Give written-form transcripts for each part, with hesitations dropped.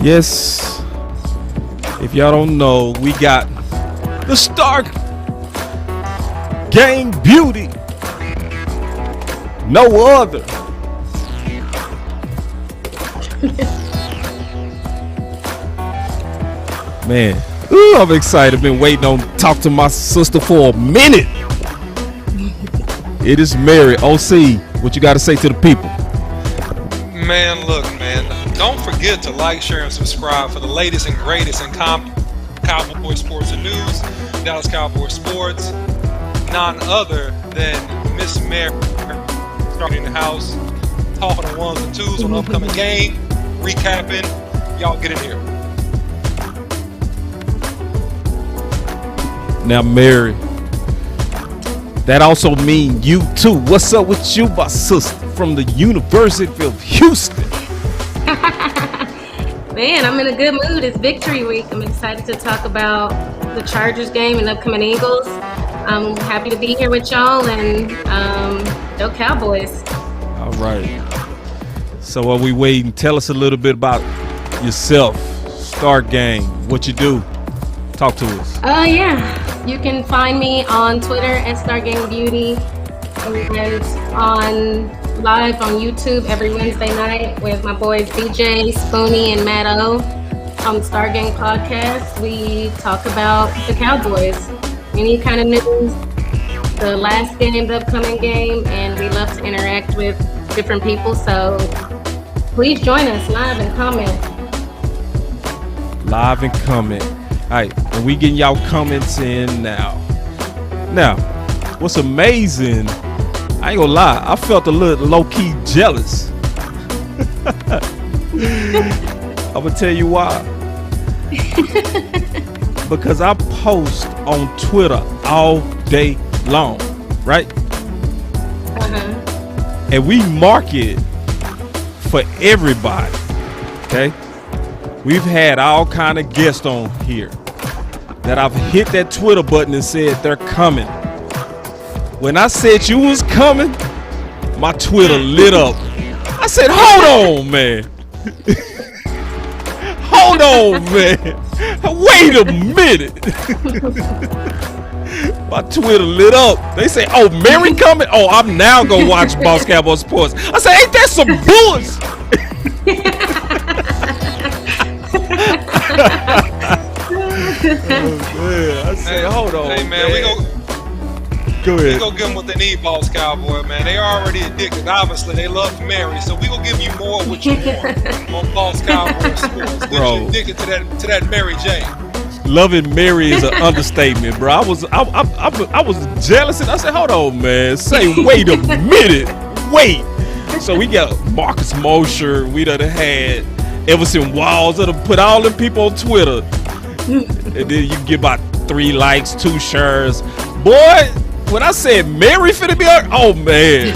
Yes, if y'all don't know, we got the Star Gang Beauty. No other. Man, ooh, I'm excited. Been waiting on talk to my sister for a minute. It is Mary. OC, what you got to say to the people? Man, look, man. Don't forget to like, share, and subscribe for the latest and greatest in Cowboy sports and news. Dallas Cowboy sports. None other than Miss Mary starting in the house, talking on ones and twos on the upcoming game, recapping. Y'all get in here. Now, Mary, that also means you too. What's up with you, my sister, from the University of Houston? Man, I'm in a good mood. It's victory week. I'm excited to talk about the Chargers game and upcoming Eagles. I'm happy to be here with y'all and go Cowboys. All right. So while we waiting, tell us a little bit about yourself. Start Gang, what you do. Talk to us. Yeah. You can find me on Twitter at StarGangBeauty and on live on YouTube every Wednesday night with my boys DJ, Spoonie, and Matt O on the Star Gang podcast. We talk about the Cowboys, any kind of news, the last game, the upcoming game, and we love to interact with different people. So please join us live and comment. Live and comment. All right, and we getting y'all comments in now. Now, what's amazing, I ain't gonna lie, I felt a little low-key jealous. I'm gonna tell you why. Because I post on Twitter all day long, right? And we market for everybody, okay? We've had all kind of guests on here that I've hit that Twitter button and said they're coming. When I said you was coming, my Twitter lit up. I said, hold on, man. Hold on, man. Wait a minute. My Twitter lit up. They say, oh, Mary coming? Oh, I'm now going to watch Boss Cowboy Sports. I said, ain't that some bullshit? I said, hold on. Hey, man, we go ahead. We gonna give them what they need, Boss Cowboy, man. They already addicted. Obviously, they love Mary, so we gonna give you more of what you want on Boss Cowboy Sports. Bro, you addicted to that Mary Jane. Loving Mary is an understatement, bro. I was jealous, and I said, hold on, man. Say, wait a minute, wait. So we got Marcus Mosher. We done had Everson Walls. Done put all them people on Twitter, and then you get about 3 likes, 2 shares, boy. When I said Mary finna be her, oh man.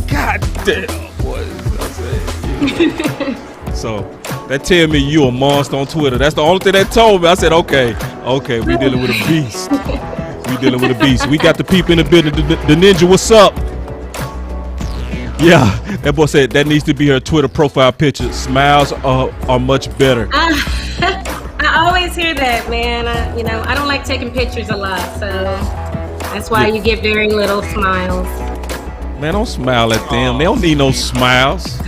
God damn, boy. I said, yeah. So that tell me you a monster on Twitter. That's the only thing that told me. I said, okay, we dealing with a beast. We dealing with a beast. We got the people in the building. The ninja, what's up? Yeah, that boy said that needs to be her Twitter profile picture. Smiles are much better. I always hear that, man. I don't like taking pictures a lot, so that's why you get very little smiles. Man, don't smile at them. They don't need no smiles.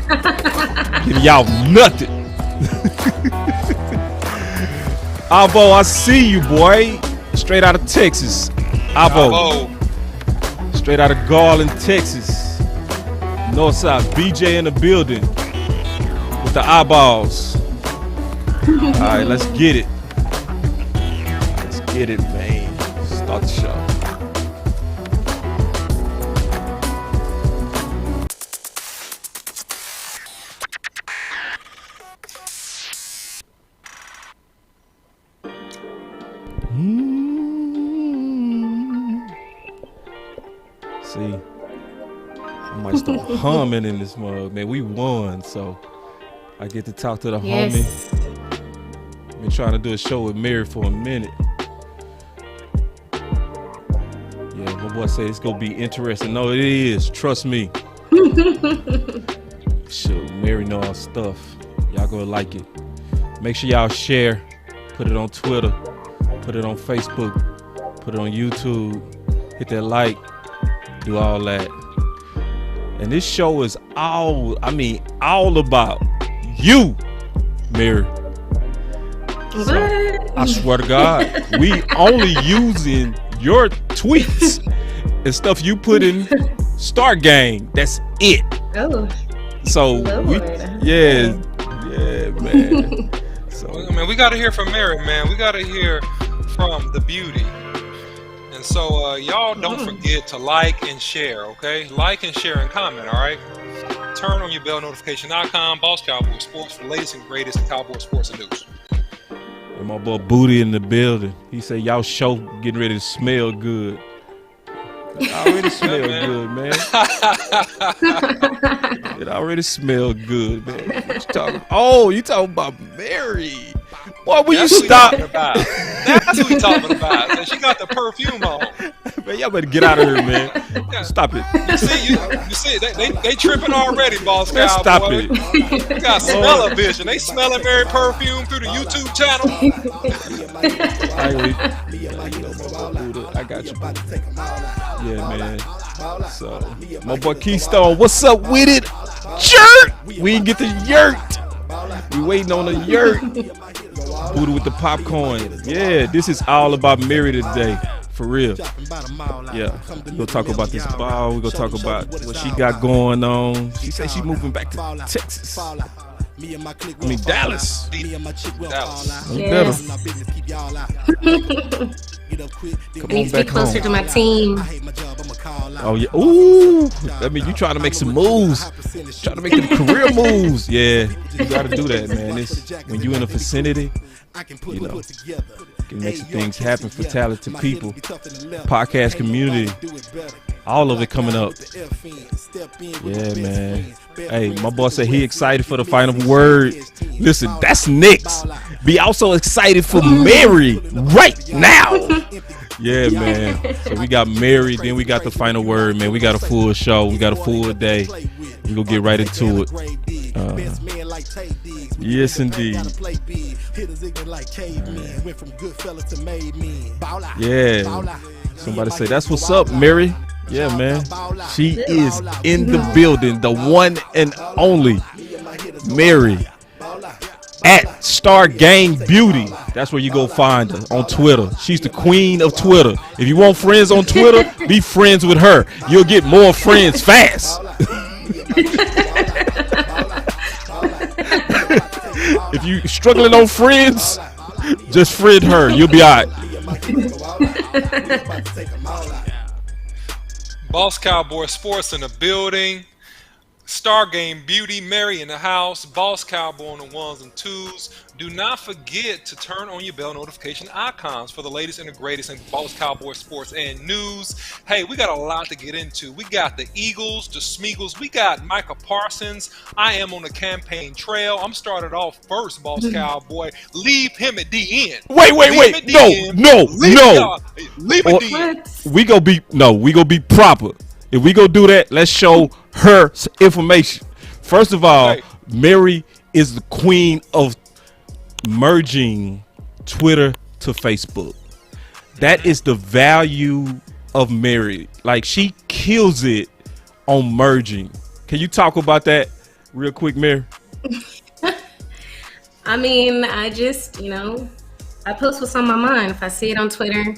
Give y'all nothing. Avo, I see you, boy. Straight out of Texas. Avo. Straight out of Garland, Texas. Northside. BJ in the building with the eyeballs. All right, let's get it. Let's get it, man. Start the show. See, I might start humming in this mug, man. We won, so I get to talk to the homie. Been trying to do a show with Mary for a minute. Yeah, my boy said it's gonna be interesting. No, it is. Trust me. Shoot, Mary know our stuff. Y'all go like it. Make sure y'all share. Put it on Twitter. Put it on Facebook. Put it on YouTube. Hit that like. Do all that. And this show is all about you, Mary. So, I swear to God, we only using your tweets and stuff you put in Star Gang. That's it. Oh. So yeah, man. So man, we got to hear from Mary, man. We got to hear from the beauty. And so y'all don't forget to like and share, okay? Like and share and comment, all right? Turn on your bell notification icon. Boss Cowboy Sports for the latest and greatest in Cowboy sports and news. And my boy Booty in the building. He said y'all show getting ready to smell good. It already smell good, man. It already smell good, man. What you talking? Oh, you talking about Mary? Boy, will you stop? That's what we talking about. So she got the perfume on. Man, y'all better get out of here, man. Stop it. You see, they tripping already, Boss Cowboy. Stop it. You got smell-o-vision. They smelling Mary perfume through the YouTube channel. I got you. Yeah, man. So, my boy Keystone, what's up with it? Yurt! We didn't get the yurt. We waiting on the yurt. Booty with the popcorn. Yeah, this is all about Mary today. For real. Yeah. We're going to talk about this ball. We're going to talk about what she got going on. She said she's moving back to Texas. Dallas. Yes. Come I need on to be back closer home. to my team. Oh, yeah. Ooh. That means you trying to make some moves. Trying to make them career moves. Yeah. You got to do that, man. When you in a vicinity, you know, can make some things happen for talented people. Podcast community. All of it coming up. Yeah, man. Hey, my boss said he excited for the final word. Listen, that's Nick's. Be also excited for Mary right now. Yeah, man. So we got Mary, then we got the final word, man. We got a full show. We got a full day. We gonna get right into it. Yes, indeed. Yeah. Somebody say, that's what's up, Mary. Yeah, man. She is in the building. The one and only Mary at Star Gang Beauty. That's where you go find her on Twitter. She's the queen of Twitter. If you want friends on Twitter, be friends with her. You'll get more friends fast. If you struggling on friends, just friend her. You'll be all right. Boss Cowboy Sports in the building. Star Game Beauty, Mary in the house. Boss Cowboy on the ones and twos. Do not forget to turn on your bell notification icons for the latest and the greatest in Boss Cowboy Sports and news. Hey, we got a lot to get into. We got the Eagles, the Smeagles. We got Micah Parsons. I am on the campaign trail. I'm started off first, Boss Cowboy. Leave him at the end. Wait. No. Leave him at the end. We gonna be proper. If we go do that, let's show her information. First of all, Mary is the queen of merging Twitter to Facebook. That is the value of Mary. Like, she kills it on merging. Can you talk about that real quick, Mary? I mean, I just, I post what's on my mind. If I see it on Twitter,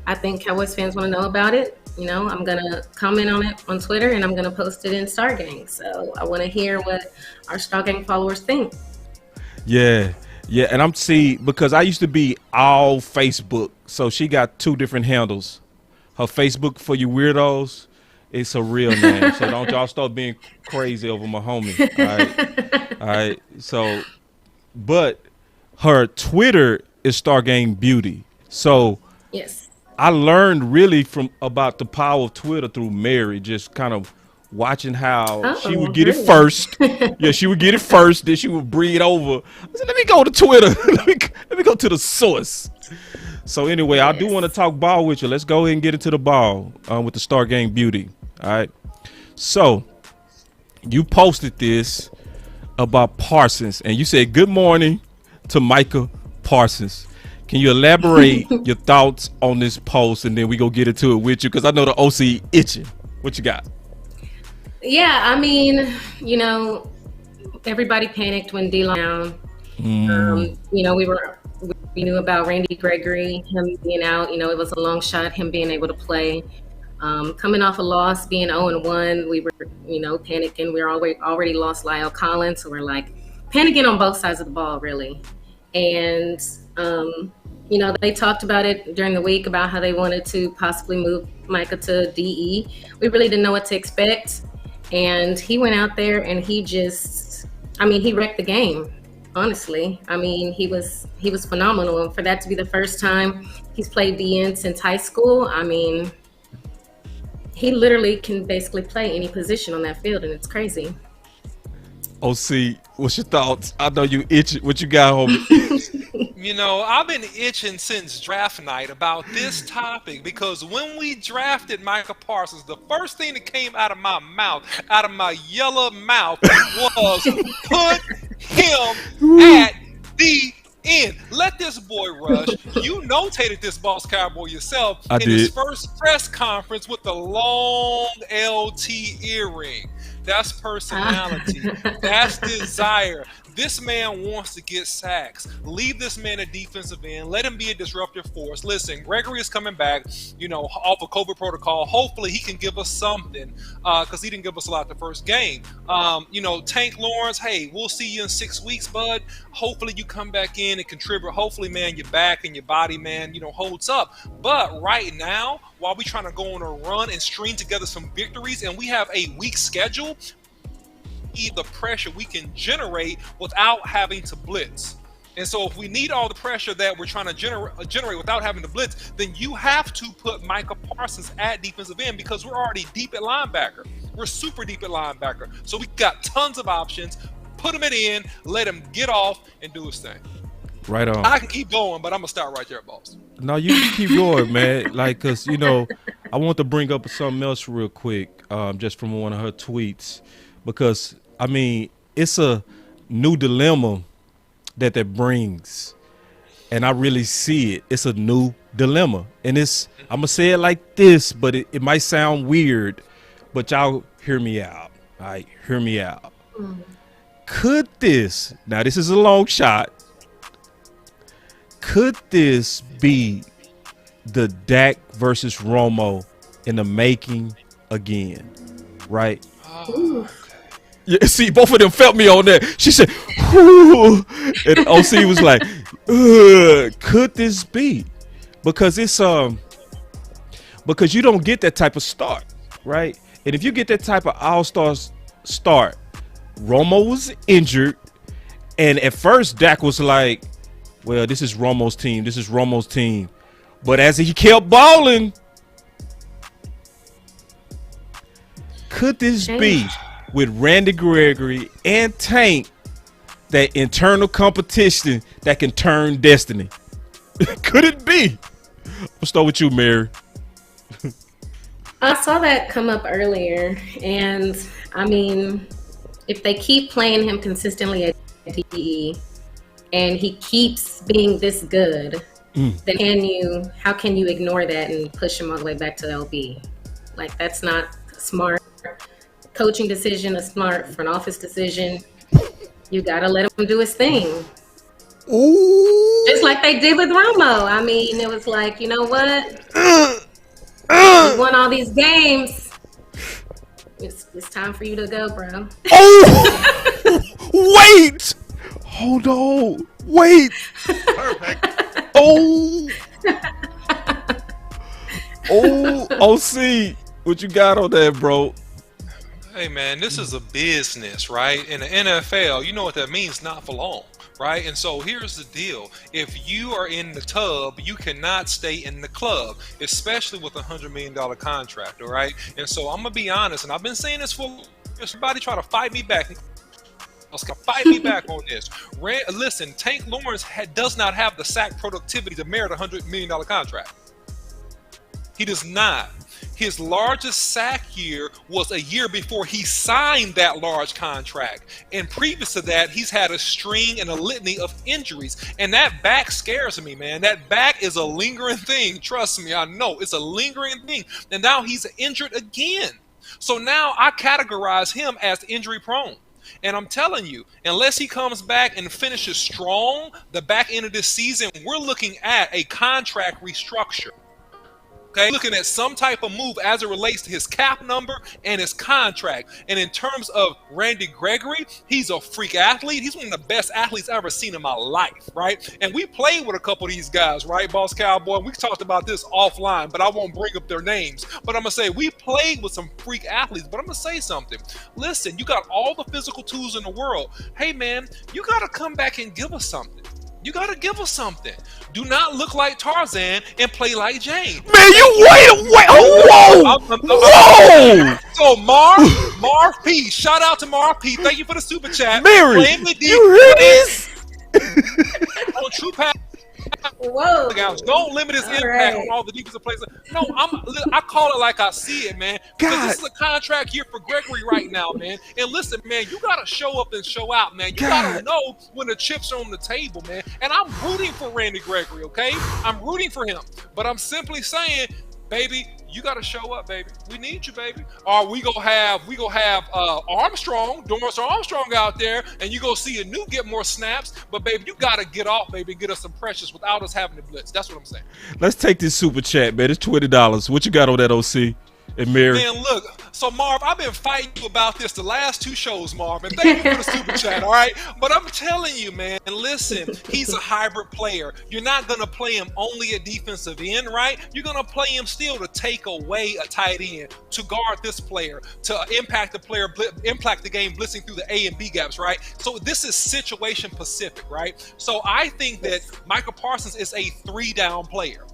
I think Cowboys fans want to know about it. I'm going to comment on it on Twitter, and I'm going to post it in Star Gang. So I want to hear what our Star Gang followers think. Yeah. And because I used to be all Facebook. So she got two different handles. Her Facebook, for you weirdos, it's a real name. So don't y'all start being crazy over my homie. All right. So, but her Twitter is Star Gang Beauty. So yes. I learned really about the power of Twitter through Mary, just kind of watching how she would get it first. Yeah, she would get it first, then she would breed over. I said, let me go to Twitter. let me go to the source. So anyway, I do want to talk ball with you. Let's go ahead and get into the ball with the Star Gang Beauty. All right. So you posted this about Parsons, and you said good morning to Micah Parsons. Can you elaborate your thoughts on this post, and then we go get into it with you? Because I know the OC itching. What you got? Yeah, I mean, everybody panicked when D-Line down. We knew about Randy Gregory, him being out. It was a long shot, him being able to play. Coming off a loss, being 0-1, we were, panicking. We were already lost Lyle Collins, so we're like panicking on both sides of the ball, really. And they talked about it during the week about how they wanted to possibly move Micah to DE. We really didn't know what to expect. And he went out there and he wrecked the game, honestly. I mean, he was phenomenal. And for that to be the first time he's played DN since high school, I mean, he literally can basically play any position on that field, and it's crazy. OC, what's your thoughts? I know you itching. What you got, homie? I've been itching since draft night about this topic because when we drafted Micah Parsons, the first thing that came out of my yellow mouth, was put him at the end. Let this boy rush. You notated this boss Cowboy yourself his first press conference with the long LT earring. That's personality. That's desire. This man wants to get sacks. Leave this man a defensive end. Let him be a disruptive force. Listen, Gregory is coming back, off of COVID protocol. Hopefully he can give us something because he didn't give us a lot the first game. Tank Lawrence, hey, we'll see you in 6 weeks, bud. Hopefully you come back in and contribute. Hopefully, man, your back and your body, man, holds up. But right now, while we trying to go on a run and string together some victories and we have a weak schedule, the pressure we can generate without having to blitz. And so if we need all the pressure that we're trying to generate without having to blitz, then you have to put Micah Parsons at defensive end because we're already deep at linebacker. We're super deep at linebacker. So we got tons of options. Put him at end, let him get off and do his thing. Right on. I can keep going, but I'm going to start right there, boss. No, you can keep going, man. Because, I want to bring up something else real quick, just from one of her tweets. Because, I mean, it's a new dilemma that brings. And I really see it. It's a new dilemma. And I'm going to say it like this, but it might sound weird. But y'all hear me out. All right, hear me out. Could this, now this is a long shot, could this be the Dak versus Romo in the making again? Right? Oh, okay. Yeah, see, both of them felt me on that. She said, whoo, and OC was like, could this be? Because it's because you don't get that type of start, right? And if you get that type of all-star start, Romo was injured, and at first Dak was like, well, this is Romo's team. This is Romo's team. But as he kept balling, could this be with Randy Gregory and Tank that internal competition that can turn destiny? Could it be? I'll start with you, Mary. I saw that come up earlier, and I mean, if they keep playing him consistently at DE and he keeps being this good, then how can you ignore that and push him all the way back to LB? Like, that's not a smart coaching decision, a smart front office decision. You gotta let him do his thing. Ooh. Just like they did with Romo. I mean, it was like, you know what? You won all these games. It's time for you to go, bro. Oh! Wait! Hold on. Wait. Perfect. Oh. Oh, OC. What you got on that, bro? Hey, man, this is a business, right? In the NFL, you know what that means, not for long, right? And so here's the deal. If you are in the tub, you cannot stay in the club, especially with $100 million contract, all right? And so I'm going to be honest, and I've been saying this for everybody try to fight me back. Fight me back on this. Listen, Tank Lawrence does not have the sack productivity to merit a $100 million contract. He does not. His largest sack year was a year before he signed that large contract. And previous to that, he's had a string and a litany of injuries. And that back scares me, man. That back is a lingering thing. Trust me, I know. It's a lingering thing. And now he's injured again. So now I categorize him as injury prone. And I'm telling you, unless he comes back and finishes strong, the back end of this season, we're looking at a contract restructure. Okay, looking at some type of move as it relates to his cap number and his contract. And in terms of Randy Gregory, he's a freak athlete. He's one of the best athletes I've ever seen in my life, right? And we played with a couple of these guys, right, Boss Cowboy? We talked about this offline, but I won't bring up their names. But I'm going to say we played with some freak athletes, but I'm going to say something. Listen, you got all the physical tools in the world. Hey, man, you got to come back and give us something. You got to give us something. Do not look like Tarzan and play like Jane. Man, you wait. Oh, whoa. So Marv P. Shout out to Marv P. Thank you for the super chat. Mary, you hear this? On True Pass. Whoa. Don't limit his impact on all the defensive plays. No, I call it like I see it, man. Because this is a contract year for Gregory right now, man. And listen, man, you got to show up and show out, man. You got to know when the chips are on the table, man. And I'm rooting for Randy Gregory, okay? I'm rooting for him. But I'm simply saying, baby, you got to show up, baby. We need you, baby. Or we gonna have Armstrong, Dorrance Armstrong out there, and you go see a new get more snaps. But baby, you got to get off, baby, and get us some pressures without us having to blitz. That's what I'm saying. Let's take this super chat, man. It's $20. What you got on that, OC? And Mary. Man, look. So, Marv, I've been fighting you about this the last 2 shows, Marv. And thank you for the super chat, all right? But I'm telling you, man, listen, he's a hybrid player. You're not going to play him only at defensive end, right? You're going to play him still to take away a tight end, to guard this player, to impact the game blitzing through the A and B gaps, right? So this is situation specific, right? So I think that Micah Parsons is a 3-down player.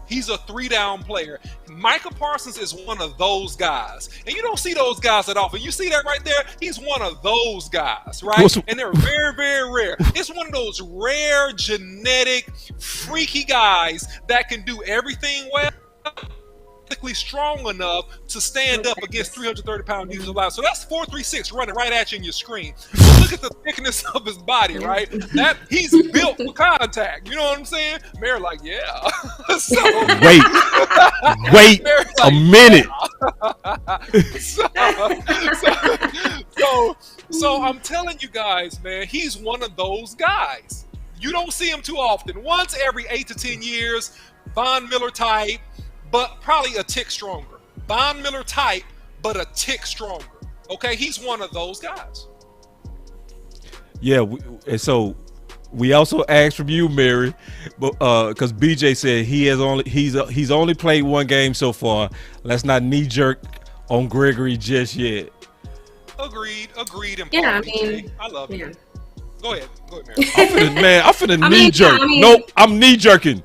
He's a 3-down player. Micah Parsons is one of those guys. And you don't see those guys that often. You see that right there? He's one of those guys, right? And they're very, very rare. It's one of those rare, genetic, freaky guys that can do everything well, strong enough to stand up against 330-pound defensive line. So that's 4.36 running right at you in your screen. But look at the thickness of his body, right? That he's built for contact. You know what I'm saying? Mary like, yeah. So, wait a minute. So I'm telling you guys, man, he's one of those guys. You don't see him too often. Once every 8 to 10 years, Von Miller type, but probably a tick stronger. Von Miller type, but a tick stronger. Okay, he's one of those guys. Yeah, and so we also asked from you, Mary, but because BJ said he's only played 1 game so far. Let's not knee jerk on Gregory just yet. Agreed. And yeah, I love you. Go ahead, I'm Mary. finna knee jerk. Nope, I'm knee jerking.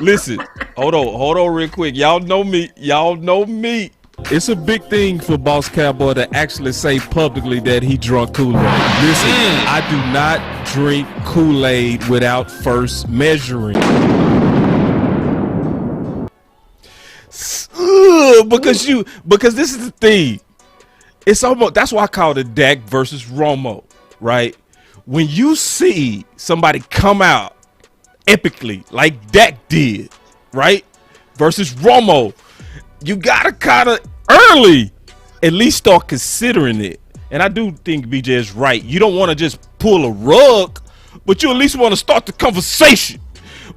Listen, hold on real quick. Y'all know me. It's a big thing for Boss Cowboy to actually say publicly that he drunk Kool-Aid. Listen, I do not drink Kool-Aid without first measuring. Because this is the thing. It's almost, that's why I call it Dak versus Romo, right? When you see somebody come out epically like Dak did, right, versus Romo, you gotta kind of early at least start considering it. And I do think BJ is right. You don't want to just pull a rug, but you at least want to start the conversation,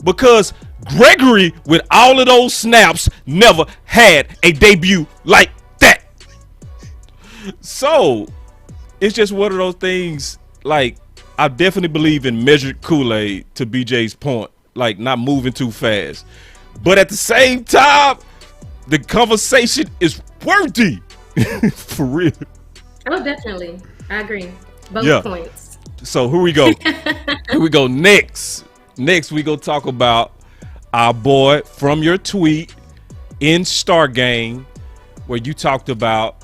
because Gregory, with all of those snaps, never had a debut like that. So it's just one of those things. Like, I definitely believe in measured Kool-Aid, to BJ's point, like not moving too fast. But at the same time, the conversation is worthy. For real. Oh, definitely. I agree. Both points. So here we go. Next we go talk about our boy from your tweet in Star Game, where you talked about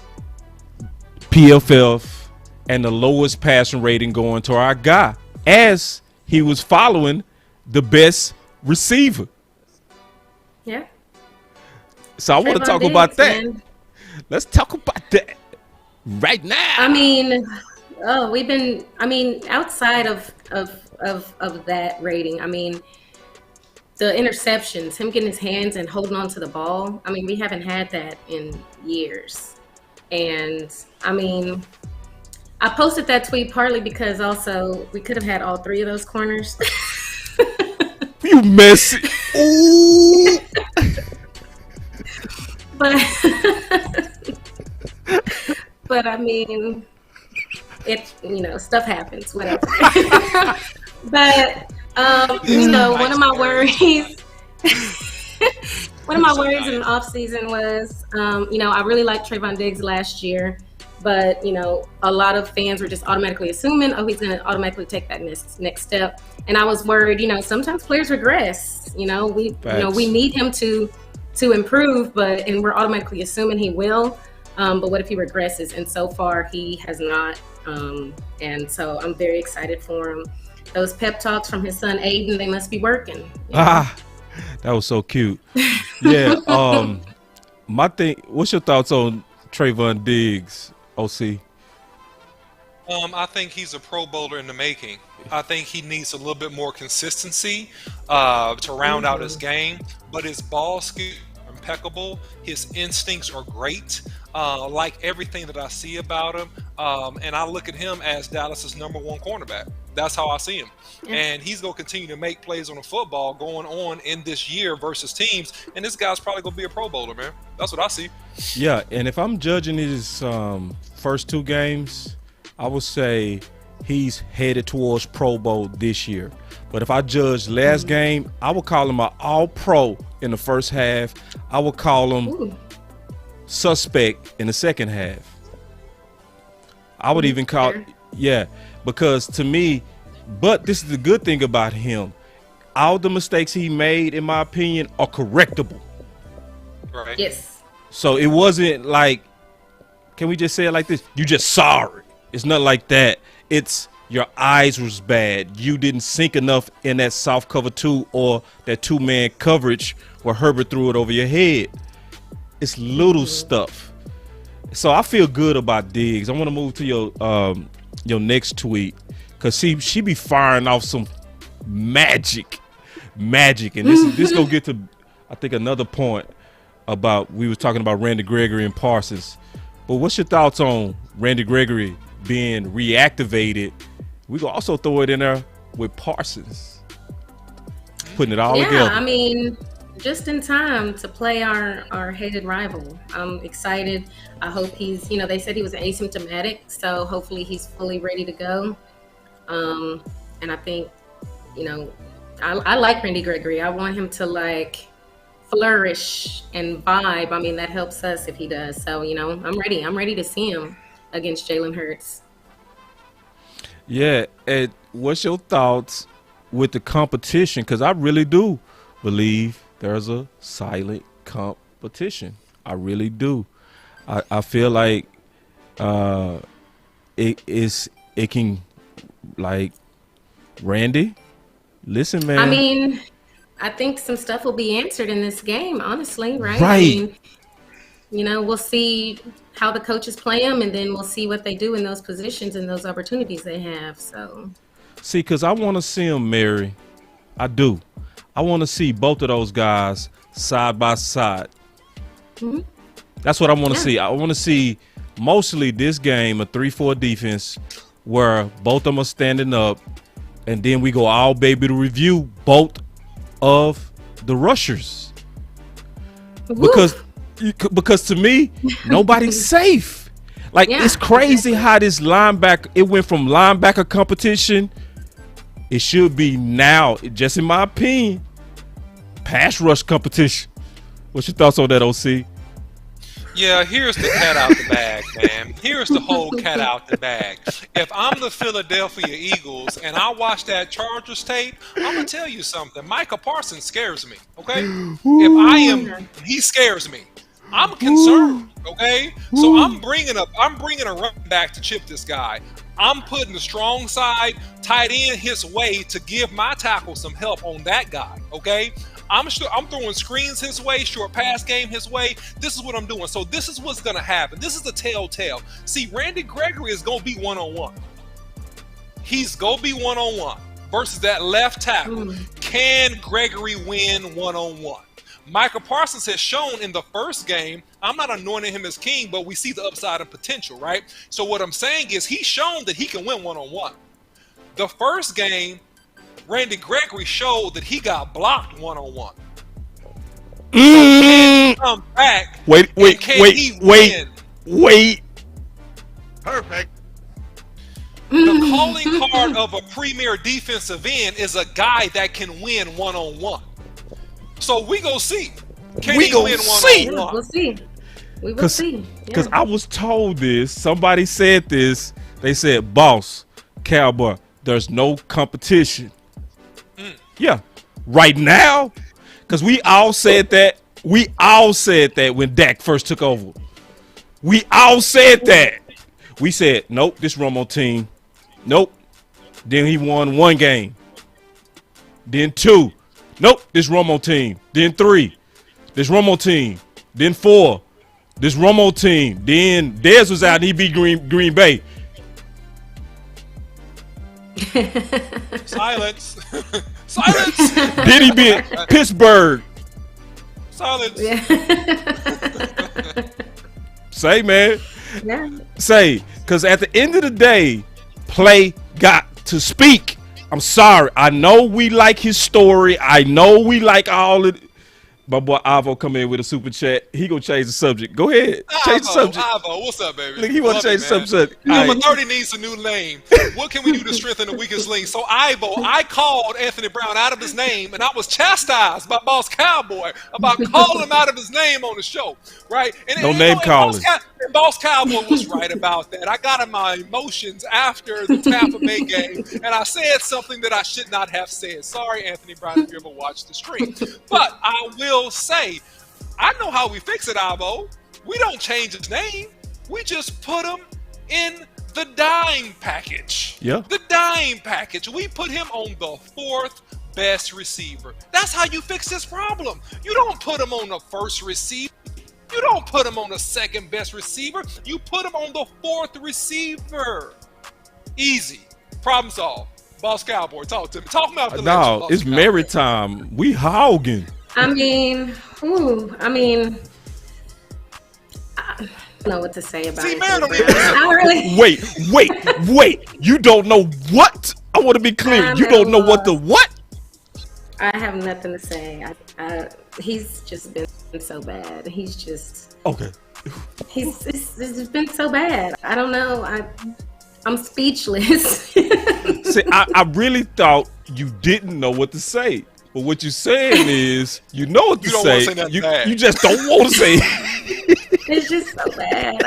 PFF and the lowest passing rating going to our guy, as he was following the best receiver. Yeah. So I want to Trayvon talk Diggs, about that. man. Let's talk about that right now. I mean, we've been. I mean, outside of that rating, I mean, the interceptions, him getting his hands and holding on to the ball. I mean, we haven't had that in years. And I mean, I posted that tweet partly because also we could have had all three of those corners. You messy. Ooh. But I mean, it's, stuff happens, whatever. But one of my worries in the off season was, I really liked Trayvon Diggs last year, but a lot of fans were just automatically assuming, oh, he's going to automatically take that next step, and I was worried. Sometimes players regress. We need him to improve, and we're automatically assuming he will. But what if he regresses? And so far, he has not. And so I'm very excited for him. Those pep talks from his son Aiden, they must be working. That was so cute. Yeah. What's your thoughts on Trayvon Diggs, OC? I think he's a Pro Bowler in the making. I think he needs a little bit more consistency to round out his game, but his ball skills are impeccable. His instincts are great. Like everything that I see about him, and I look at him as Dallas's #1 cornerback. That's how I see him. Yeah. And he's going to continue to make plays on the football going on in this year versus teams. And this guy's probably going to be a Pro Bowler, man. That's what I see. Yeah, and if I'm judging his first two games, I would say he's headed towards Pro Bowl this year. But if I judge last game, I would call him an All-Pro in the first half. I would call him suspect in the second half. I would even call because to me, but this is the good thing about him. All the mistakes he made, in my opinion, are correctable. Right. Yes. So it wasn't like, can we just say it like this? You just sorry. It's not like that. It's your eyes was bad. You didn't sink enough in that soft cover 2 or that 2-man coverage where Herbert threw it over your head. It's little stuff. So I feel good about Diggs. I want to move to your next tweet, because she be firing off some magic. And this gonna get to, I think, another point about, we was talking about Randy Gregory and Parsons. But what's your thoughts on Randy Gregory being reactivated? We can also throw it in there with Parsons, putting it all together. I mean, just in time to play our hated rival. I'm excited. I hope he's, they said he was asymptomatic, so hopefully he's fully ready to go. And I think, I like Randy Gregory. I want him to flourish and vibe. I mean, that helps us if he does. So, I'm ready. I'm ready to see him against Jalen Hurts. Yeah, and what's your thoughts with the competition? Because I really do believe there's a silent competition. I really do. I feel like it can, Randy, listen, man. I mean, I think some stuff will be answered in this game, honestly, right? Right. I mean, we'll see how the coaches play them, and then we'll see what they do in those positions and those opportunities they have. So, see, because I want to see them, Mary. I do. I want to see both of those guys side by side. Mm-hmm. That's what I want to see. I want to see mostly this game, a 3-4 defense where both of them are standing up, and then we go all baby to review both of the rushers. Because to me, nobody's safe. It's crazy how this linebacker, it went from linebacker competition. It should be now, just in my opinion, pass rush competition. What's your thoughts on that, OC? Yeah, here's the cat out the bag, man. Here's the whole cat out the bag. If I'm the Philadelphia Eagles and I watch that Chargers tape, I'm going to tell you something. Micah Parsons scares me, okay? He scares me. I'm concerned, okay? So I'm bringing a running back to chip this guy. I'm putting the strong side tight end his way to give my tackle some help on that guy, okay? I'm throwing screens his way, short pass game his way. This is what I'm doing. So this is what's going to happen. This is the telltale. See, Randy Gregory is going to be one-on-one. He's going to be one-on-one versus that left tackle. Can Gregory win one-on-one? Micah Parsons has shown in the first game, I'm not anointing him as king, but we see the upside and potential, right? So what I'm saying is he's shown that he can win one-on-one. The first game, Randy Gregory showed that he got blocked one-on-one. So can he come back? Wait. Perfect. The calling card of a premier defensive end is a guy that can win one-on-one. So we go see. Can he win one-on-one? We'll see. We will see. Because I was told this. Somebody said this. They said, boss, Cowboy, there's no competition. Yeah. Right now, because we all said that. We all said that when Dak first took over. We all said that. We said, nope, this Romo team. Nope. Then he won 1 game. Then 2. Nope, this Romo team. Then 3. This Romo team. Then 4. This Romo team. Then Dez was out and he beat Green Bay. Silence. Silence. Then he beat Pittsburgh. Silence. Yeah. Say, man. Yeah. Say, because at the end of the day, play got to speak. I'm sorry. I know we like his story. I know we like all of it. My boy Ivo come in with a super chat. He gonna change the subject. Go ahead. Change the subject. Ivo, what's up, baby? Look, he want to change the subject. Number 30 needs a new name. What can we do to strengthen the weakest link? So Ivo, I called Anthony Brown out of his name, and I was chastised by Boss Cowboy about calling him out of his name on the show, right? And no name calling. Boss Cowboy was right about that. I got in my emotions after the Tampa Bay game, and I said something that I should not have said. Sorry, Anthony Brown, if you ever watched the stream. But I will say, I know how we fix it, Ivo. We don't change his name. We just put him in the dime package. Yeah. The dime package. We put him on the 4th best receiver. That's how you fix this problem. You don't put him on the first receiver. You don't put him on the 2nd best receiver. You put him on the 4th receiver. Easy. Problem solved. Boss Cowboy, talk to me. Talk about the No, it's Mary time. We hogging. I don't know what to say about it. Mary don't even Really. Wait. You don't know what? I want to be clear. You don't know what the what? I have nothing to say. He's just been so bad. He's just okay. It's been so bad. I don't know. I'm speechless. See, I really thought you didn't know what to say. But what you're saying is you know what to say. You just don't want to say it. It's just so bad.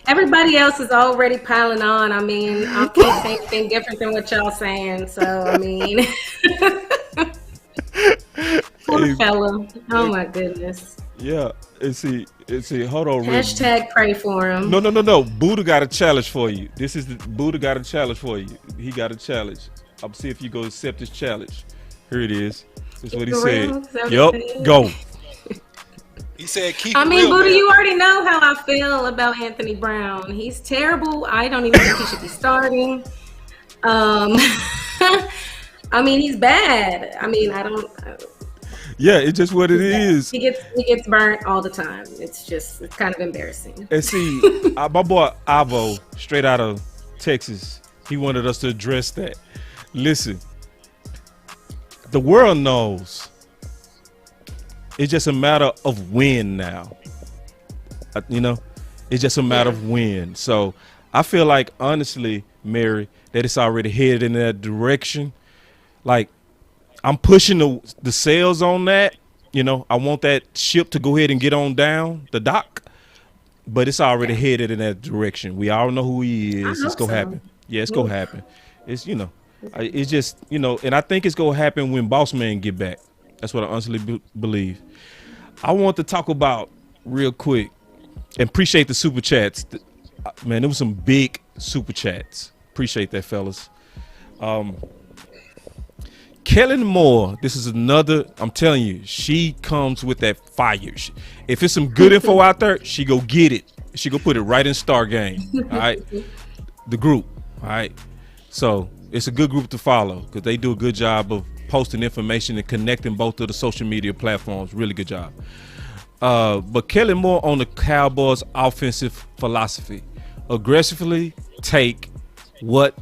Everybody else is already piling on. I mean, I can't say anything different than what y'all saying. So, I mean, poor fella. Oh my goodness. Yeah. And see, hold on. Hashtag pray for him. No. Buddha got a challenge for you. Buddha got a challenge for you. He got a challenge. I'll see if you go accept this challenge. Here it is. This is what he said. Yup. Go. He said, keep I mean, real, Buddha, man. you already know how I feel about Anthony Brown. He's terrible. I don't even think he should be starting. I mean, he's bad. I mean, I don't. Yeah, it's just what it is. He gets burnt all the time. It's kind of embarrassing. And see, my boy Ivo, straight out of Texas, he wanted us to address that. Listen, the world knows. It's just a matter of when now. It's just a matter of when. So I feel like, honestly, Mary, that it's already headed in that direction. Like, I'm pushing the sales on that. I want that ship to go ahead and get on down the dock. But it's already headed in that direction. We all know who he is. It's going to happen. Yeah, it's going to happen. It's, it's just, and I think it's going to happen when Boss Man get back. That's what I honestly believe. I want to talk about real quick and appreciate the super chats. Man, there was some big super chats. Appreciate that, fellas. Kellen Moore, this is another, I'm telling you, she comes with that fire. If it's some good info out there, she go get it. She go put it right in Star Game. All right. The group. All right. So it's a good group to follow because they do a good job of posting information and connecting both of the social media platforms. Really good job. But Kellen Moore on the Cowboys offensive philosophy. Aggressively take what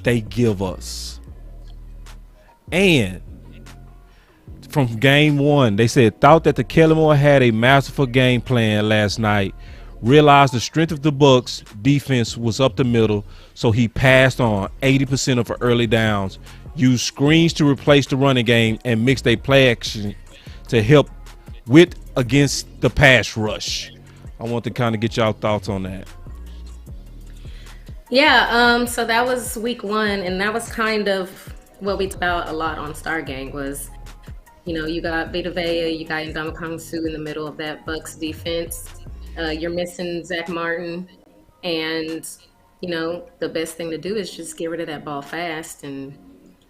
they give us. And from game one, they said, thought that the Kellen Moore had a masterful game plan last night, realized the strength of the Bucs defense was up the middle, so he passed on 80% of early downs, used screens to replace the running game, and mixed a play action to help with against the pass rush. I want to kind of get y'all thoughts on that. Yeah, so that was week one, and that was kind of what we talked about a lot on Star Gang was, you got Vita Vea, you got Ndamukong Suh in the middle of that Bucs defense. You're missing Zach Martin, and, the best thing to do is just get rid of that ball fast and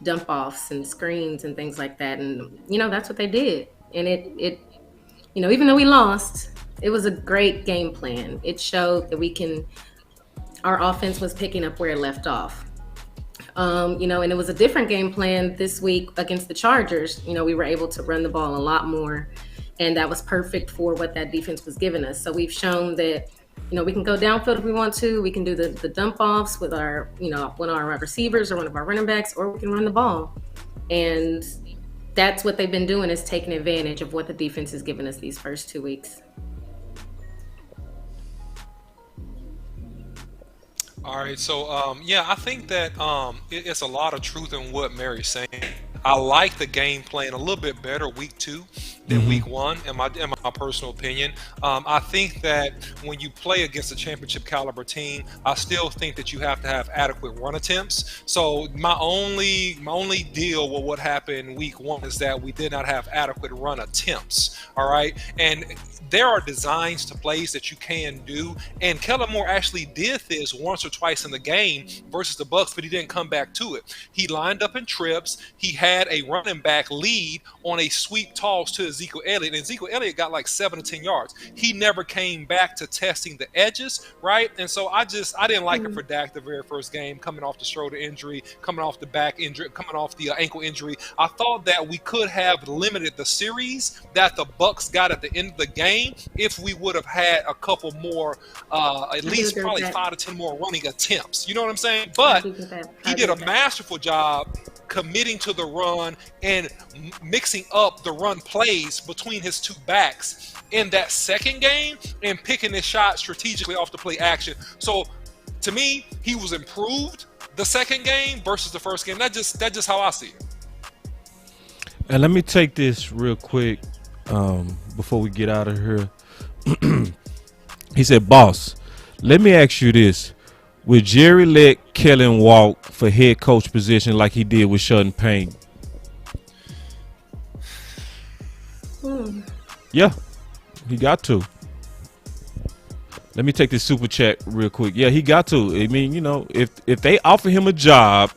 dump offs and screens and things like that. And, that's what they did. And it even though we lost, it was a great game plan. It showed that our offense was picking up where it left off. And it was a different game plan this week against the Chargers. We were able to run the ball a lot more, and that was perfect for what that defense was giving us. So we've shown that, we can go downfield if we want to. We can do the dump offs with our, one of our receivers or one of our running backs, or we can run the ball. And that's what they've been doing, is taking advantage of what the defense has given us these first 2 weeks. All right, so I think that it's a lot of truth in what Mary's saying. I like the game plan a little bit better week 2 than week 1, in my personal opinion. I think that when you play against a championship caliber team, I still think that you have to have adequate run attempts. So my only deal with what happened in week 1 is that we did not have adequate run attempts. All right, and there are designs to plays that you can do, and Kellen Moore actually did this once or twice in the game versus the Bucs, but he didn't come back to it. He lined up in trips. He had a running back lead on a sweep toss to Ezekiel Elliott, and Ezekiel Elliott got like 7 to 10 yards. He never came back to testing the edges, right? And so I didn't like it for Dak the very first game, coming off the shoulder injury, coming off the back injury, coming off the ankle injury. I thought that we could have limited the series that the Bucs got at the end of the game if we would have had a couple more, at least probably 5 to 10 more running attempts. You know what I'm saying? But he did a masterful job committing to the run and mixing up the run plays between his two backs in that second game and picking his shot strategically off the play action. So to me, he was improved the second game versus the first game. That's just how I see it. And let me take this real quick before we get out of here. He said, boss, let me ask you this. Would Jerry let Kellen walk for head coach position like he did with Sheldon Payne? Yeah, he got to. Let me take this super chat real quick. Yeah, he got to. I mean, if they offer him a job,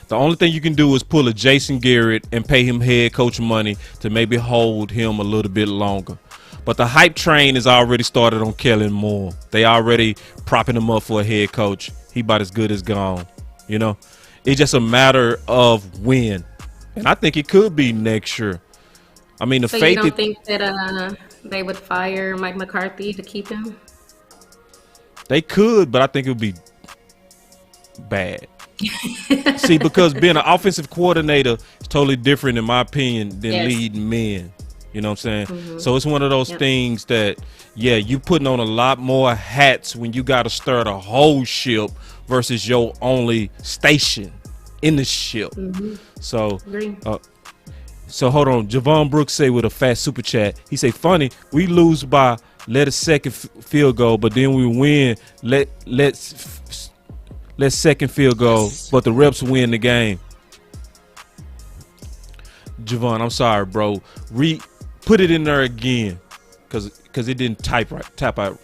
the only thing you can do is pull a Jason Garrett and pay him head coach money to maybe hold him a little bit longer. But the hype train is already started on Kellen Moore. They already propping him up for a head coach. He about as good as gone. It's just a matter of when. And I think it could be next year. I mean, so you don't think that they would fire Mike McCarthy to keep him? They could, but I think it would be bad. See, because being an offensive coordinator is totally different, in my opinion, than leading men. You know what I'm saying? Mm-hmm. So it's one of those things that, you putting on a lot more hats when you got to stir the whole ship versus your only station in the ship. Mm-hmm. So hold on. Javon Brooks say with a fast super chat, he say, funny, we lose by let a second field goal, but then we win. Let's second field goal, but the Reps win the game. Javon, I'm sorry, bro. Put it in there again, cause it didn't tap out.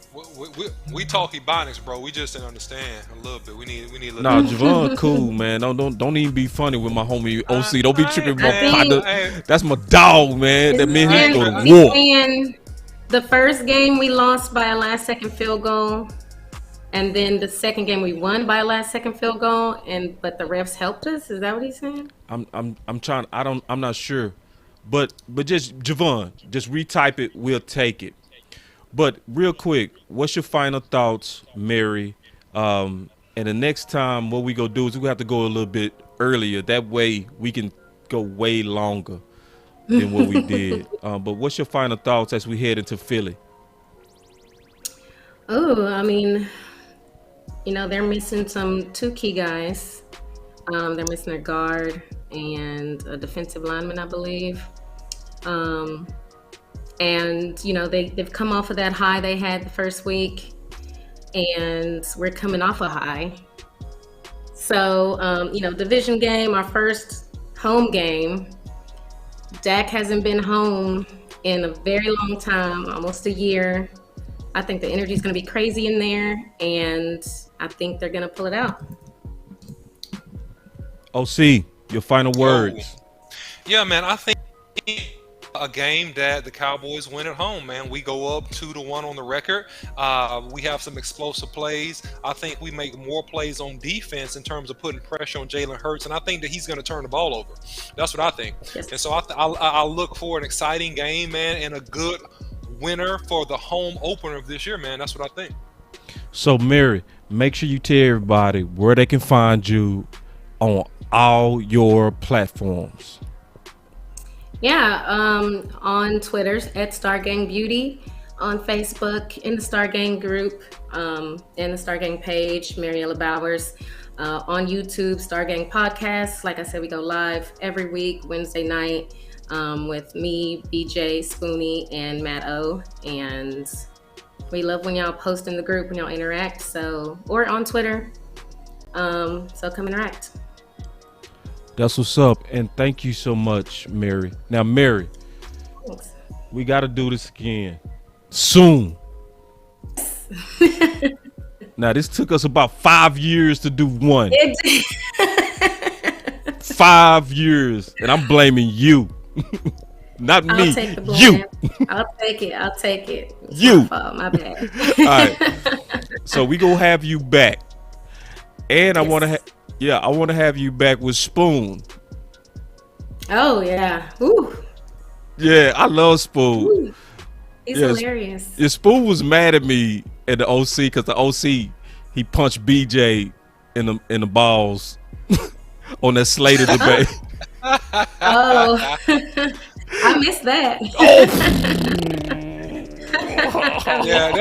we talk Ebonics, bro. We just didn't understand a little bit. We need a little. Nah, Javon, cool, man. Don't even be funny with my homie OC. Don't be tripping with my partner. That's my dog, man. That means he go to war. And the first game we lost by a last-second field goal, and then the second game we won by a last-second field goal, but the refs helped us. Is that what he's saying? I'm trying. I'm not sure, but just Javon, just retype it. We'll take it. But real quick, what's your final thoughts, Mary? And the next time, what we gonna do is we have to go a little bit earlier. That way, we can go way longer than what we did. But what's your final thoughts as we head into Philly? Oh, I mean, they're missing two key guys. They're missing their guard and a defensive lineman, I believe. And they've come off of that high they had the first week, and we're coming off a high. So, division game, our first home game. Dak hasn't been home in a very long time, almost a year. I think the energy is going to be crazy in there, and I think they're going to pull it out. OC, your final words. Yeah, man, I think a game that the Cowboys win at home, man. We go up 2-1 on the record. We have some explosive plays. I think we make more plays on defense in terms of putting pressure on Jalen Hurts, and I think that he's going to turn the ball over. That's what I think. Yes. And so I look for an exciting game, man, and a good winner for the home opener of this year, man. That's what I think. So, Mary, make sure you tell everybody where they can find you on all your platforms. Yeah, on Twitter at Stargang Beauty, on Facebook in the Stargang group, in the Stargang page, Mariella Bowers, on YouTube, Stargang Podcast. Like I said, we go live every week, Wednesday night, with me, BJ, Spoonie, and Matt O. And we love when y'all post in the group, when y'all interact. Or on Twitter. So come interact. That's what's up, and thank you so much, Mary. Now, Mary, Thanks. we got to do this again soon. Now, this took us about 5 years to do one. 5 years, and I'm blaming you, not me. I'll take the blame. You. I'll take it. It's You. my fault, my bad. All right. So we gonna have you back, and Yes. I want to have you back with Spoon. Oh yeah. Ooh. Yeah, I love Spoon. Ooh. He's Yes. hilarious. Yeah, Spoon was mad at me at the OC because the OC he punched BJ in the balls on that Slater debate. Oh, I missed that. Yeah,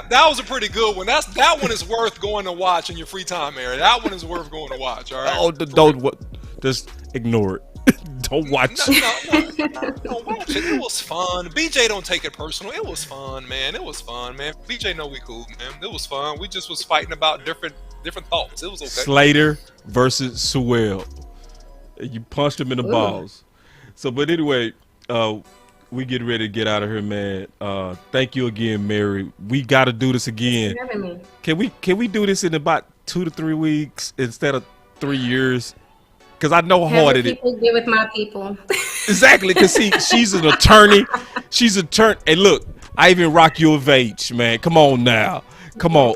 that was a pretty good one. That one is worth going to watch in your free time, Mary. That one is worth going to watch. All right. Oh, just ignore it. Don't watch it. No, watch it. It was fun. BJ don't take it personal. It was fun, man. BJ know we cool, man. It was fun. We just was fighting about different thoughts. It was okay. Slater versus Sewell. You punched him in the balls. So, but anyway, we get ready to get out of here, man. Thank you again, Mary. We got to do this again. Can we do this in about 2 to 3 weeks instead of 3 years? Because I know how hard it is. People get with my people. Exactly, because she's an attorney. She's an attorney. Hey, look, I even rock you of age, man. Come on now. Come on.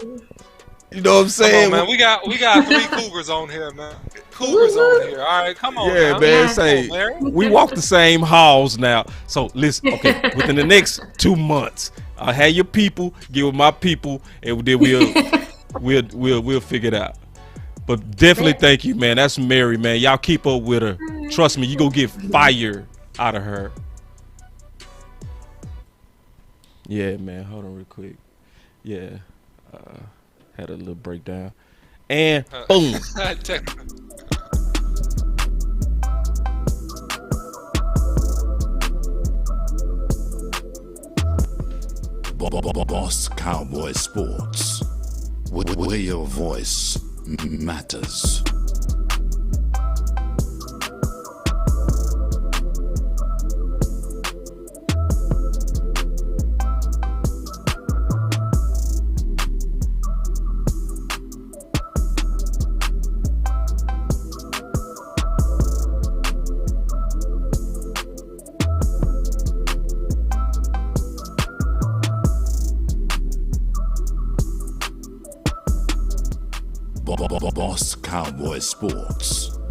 You know what I'm saying? Come on, man. We got 3 Cougars on here, man. Cougars on here. All right, come on. Yeah, now. man. Yeah. Say we walk the same halls now. So listen, okay. Within the next 2 months, I'll have your people get with my people, and then we'll figure it out. But definitely thank you, man. That's Mary, man. Y'all keep up with her. Trust me, you gonna get fire out of her. Yeah, man. Hold on real quick. Yeah. Had a little breakdown. And boom. Boss Cowboy Sports, where your voice matters. Boss Cowboy Sports.